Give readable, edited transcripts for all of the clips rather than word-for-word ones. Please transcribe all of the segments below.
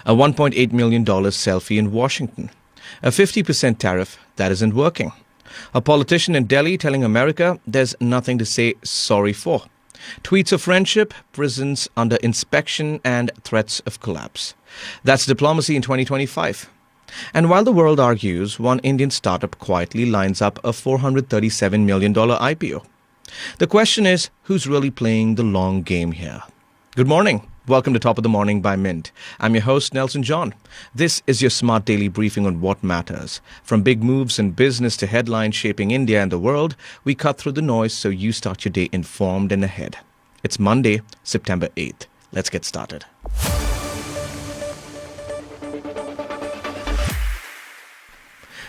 A $1.8 million selfie in Washington. A 50% tariff that isn't working. A politician in Delhi telling America there's nothing to say sorry for. Tweets of friendship, prisons under inspection, and threats of collapse. That's diplomacy in 2025. And while the world argues, one Indian startup quietly lines up a $437 million IPO. The question is, who's really playing the long game here? Good morning. Welcome to Top of the Morning by Mint. I'm your host, Nelson John. This is your smart daily briefing on what matters. From big moves in business to headlines shaping India and the world, we cut through the noise so you start your day informed and ahead. It's Monday, September 8th. Let's get started.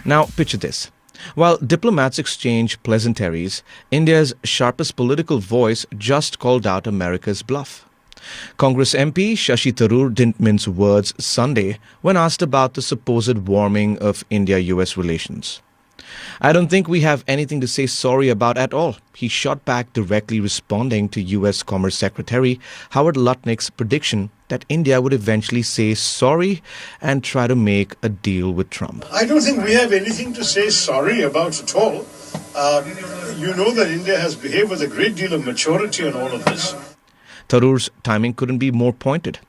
Now, picture this. While diplomats exchange pleasantries, India's sharpest political voice just called out America's bluff. Congress MP Shashi Tharoor didn't mince words Sunday when asked about the supposed warming of India-US relations. I don't think we have anything to say sorry about at all, he shot back, directly responding to US Commerce Secretary Howard Lutnick's prediction that India would eventually say sorry and try to make a deal with Trump. I don't think we have anything to say sorry about at all. You know that India has behaved with a great deal of maturity on all of this. Tharoor's timing couldn't be more pointed.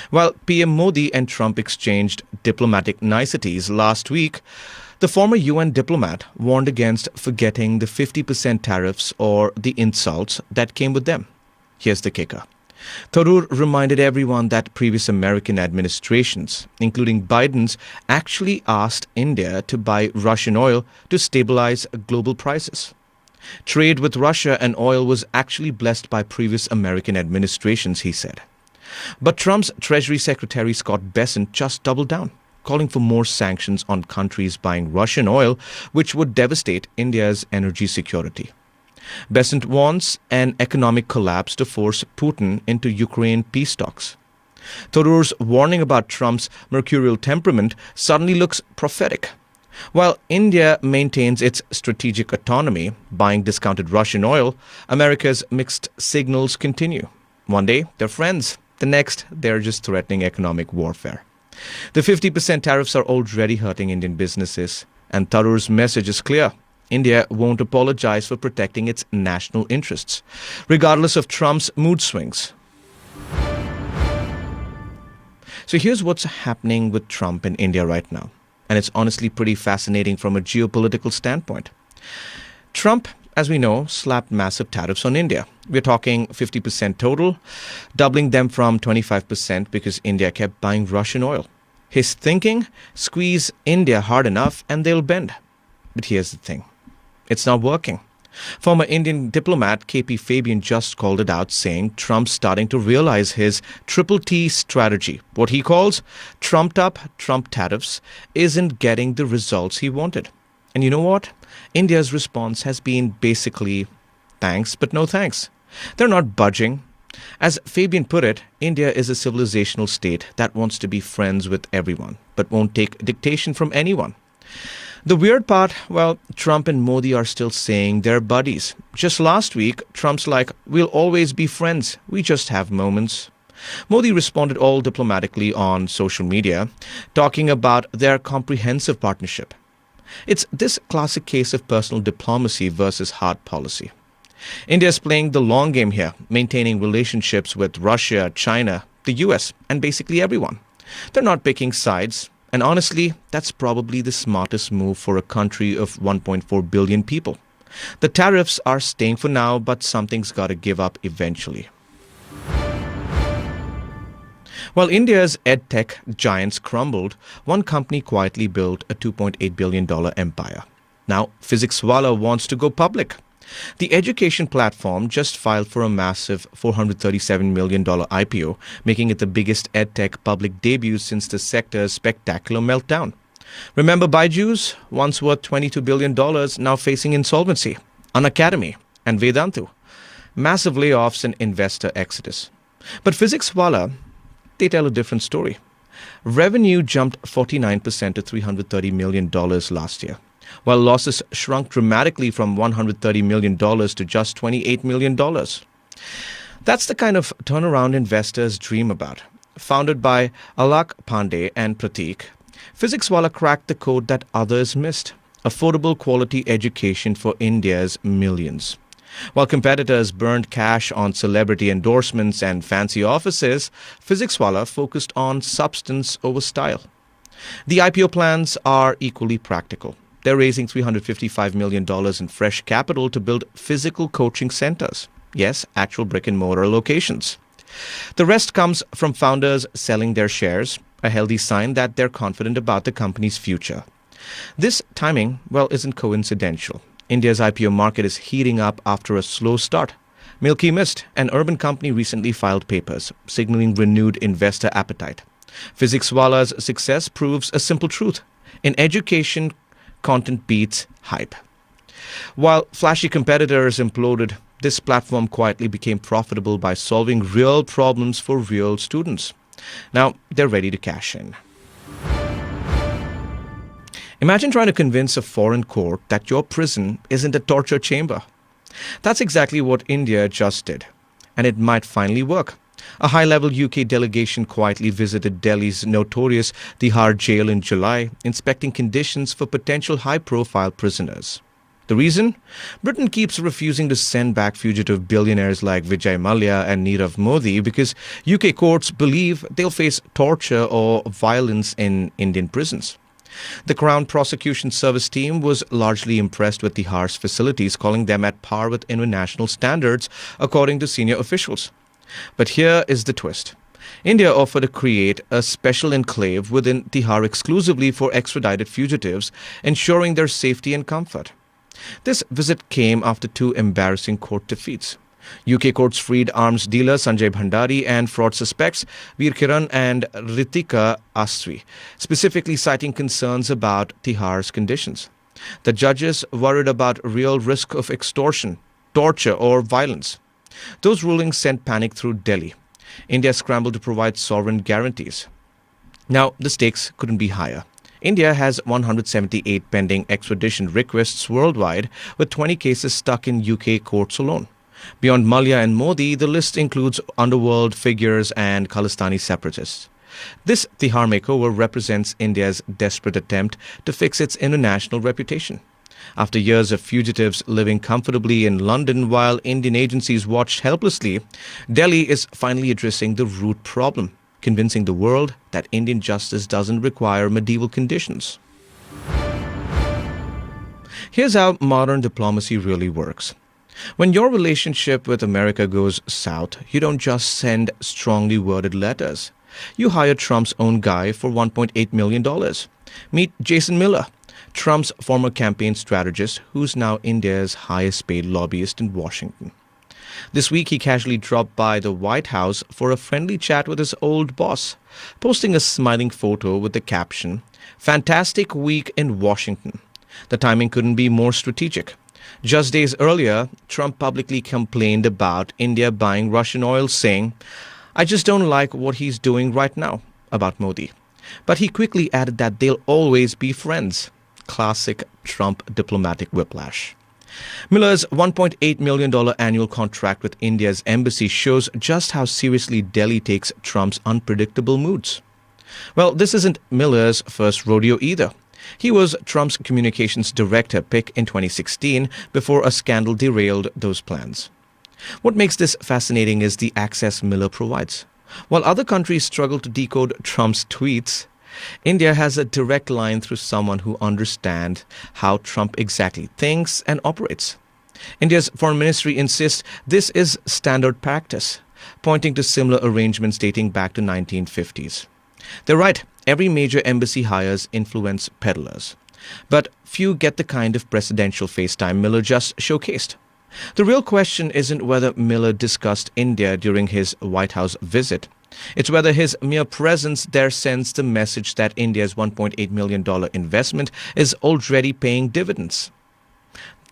While PM Modi and Trump exchanged diplomatic niceties last week, the former UN diplomat warned against forgetting the 50% tariffs or the insults that came with them. Here's the kicker. Tharoor reminded everyone that previous American administrations, including Biden's, actually asked India to buy Russian oil to stabilize global prices. Trade with Russia and oil was actually blessed by previous American administrations, he said. But Trump's Treasury Secretary Scott Bessent just doubled down, calling for more sanctions on countries buying Russian oil, which would devastate India's energy security. Bessent wants an economic collapse to force Putin into Ukraine peace talks. Tharoor's warning about Trump's mercurial temperament suddenly looks prophetic. While India maintains its strategic autonomy, buying discounted Russian oil, America's mixed signals continue. One day, they're friends. The next, they're just threatening economic warfare. The 50% tariffs are already hurting Indian businesses, and Tharoor's message is clear. India won't apologize for protecting its national interests, regardless of Trump's mood swings. So here's what's happening with Trump in India right now. And it's honestly pretty fascinating from a geopolitical standpoint. Trump, as we know, slapped massive tariffs on India. We're talking 50% total, doubling them from 25% because India kept buying Russian oil. His thinking, squeeze India hard enough and they'll bend. But here's the thing. It's not working. Former Indian diplomat KP Fabian just called it out, saying Trump's starting to realize his triple T strategy, what he calls trumped up Trump tariffs, isn't getting the results he wanted. And you know what? India's response has been basically thanks, but no thanks. They're not budging. As Fabian put it, India is a civilizational state that wants to be friends with everyone, but won't take dictation from anyone. The weird part, well, Trump and Modi are still saying they're buddies. Just last week, Trump's like, we'll always be friends. We just have moments. Modi responded all diplomatically on social media, talking about their comprehensive partnership. It's this classic case of personal diplomacy versus hard policy. India's playing the long game here, maintaining relationships with Russia, China, the US, and basically everyone. They're not picking sides. And honestly, that's probably the smartest move for a country of 1.4 billion people. The tariffs are staying for now, but something's got to give up eventually. While India's edtech giants crumbled, one company quietly built a $2.8 billion empire. Now, Physics Wallah wants to go public. The education platform just filed for a massive $437 million IPO, making it the biggest edtech public debut since the sector's spectacular meltdown. Remember Byju's, once worth $22 billion, now facing insolvency, Unacademy, and Vedantu. Massive layoffs and investor exodus. But Physics Wallah, they tell a different story. Revenue jumped 49% to $330 million last year, while losses shrunk dramatically from $130 million to just $28 million. That's the kind of turnaround investors dream about. founded by Alak Pandey and Pratik, PhysicsWallah cracked the code that others missed: affordable quality education for India's millions. While competitors burned cash on celebrity endorsements and fancy offices, PhysicsWallah focused on substance over style. The IPO plans are equally practical. They're raising $355 million in fresh capital to build physical coaching centers. Yes, actual brick-and-mortar locations. The rest comes from founders selling their shares, a healthy sign that they're confident about the company's future. This timing, well, isn't coincidental. India's IPO market is heating up after a slow start. Milky Mist, an urban company, recently filed papers, signaling renewed investor appetite. PhysicsWallah's success proves a simple truth: in education, content beats hype. While flashy competitors imploded, this platform quietly became profitable by solving real problems for real students. Now, they're ready to cash in. Imagine trying to convince a foreign court that your prison isn't a torture chamber. That's exactly what India just did. And it might finally work. A high-level UK delegation quietly visited Delhi's notorious Tihar jail in July, inspecting conditions for potential high-profile prisoners. The reason? Britain keeps refusing to send back fugitive billionaires like Vijay Mallya and Nirav Modi because UK courts believe they'll face torture or violence in Indian prisons. The Crown Prosecution Service team was largely impressed with Tihar's facilities, calling them at par with international standards, according to senior officials. But here is the twist. India offered to create a special enclave within Tihar exclusively for extradited fugitives, ensuring their safety and comfort. This visit came after two embarrassing court defeats. UK courts freed arms dealer Sanjay Bhandari and fraud suspects Veer Kiran and Ritika Astri, specifically citing concerns about Tihar's conditions. The judges worried about real risk of extortion, torture or violence. Those rulings sent panic through Delhi. India scrambled to provide sovereign guarantees. Now, the stakes couldn't be higher. India has 178 pending extradition requests worldwide, with 20 cases stuck in UK courts alone. Beyond Mallya and Modi, the list includes underworld figures and Khalistani separatists. This Tihar makeover represents India's desperate attempt to fix its international reputation. After years of fugitives living comfortably in London while Indian agencies watched helplessly, Delhi is finally addressing the root problem, convincing the world that Indian justice doesn't require medieval conditions. Here's how modern diplomacy really works. When your relationship with America goes south, you don't just send strongly worded letters. You hire Trump's own guy for $1.8 million. Meet Jason Miller, Trump's former campaign strategist, who's now India's highest paid lobbyist in Washington. This week, he casually dropped by the White House for a friendly chat with his old boss, posting a smiling photo with the caption, "Fantastic week in Washington." The timing couldn't be more strategic. Just days earlier, Trump publicly complained about India buying Russian oil, saying, "I just don't like what he's doing right now," about Modi. But he quickly added that they'll always be friends. Classic Trump diplomatic whiplash. Miller's $1.8 million annual contract with India's embassy shows just how seriously Delhi takes Trump's unpredictable moods. Well, this isn't Miller's first rodeo either. He was Trump's communications director pick in 2016 before a scandal derailed those plans. What makes this fascinating is the access Miller provides. While other countries struggle to decode Trump's tweets, India has a direct line through someone who understands how Trump exactly thinks and operates. India's foreign ministry insists this is standard practice, pointing to similar arrangements dating back to 1950s. They're right, every major embassy hires influence peddlers. But few get the kind of presidential FaceTime Miller just showcased. The real question isn't whether Miller discussed India during his White House visit. It's whether his mere presence there sends the message that India's $1.8 million investment is already paying dividends.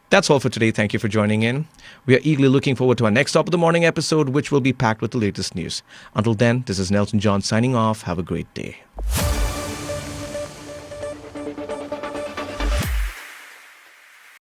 That's all for today. Thank you for joining in. We are eagerly looking forward to our next Top of the Morning episode, which will be packed with the latest news. Until then, this is Nelson John signing off. Have a great day.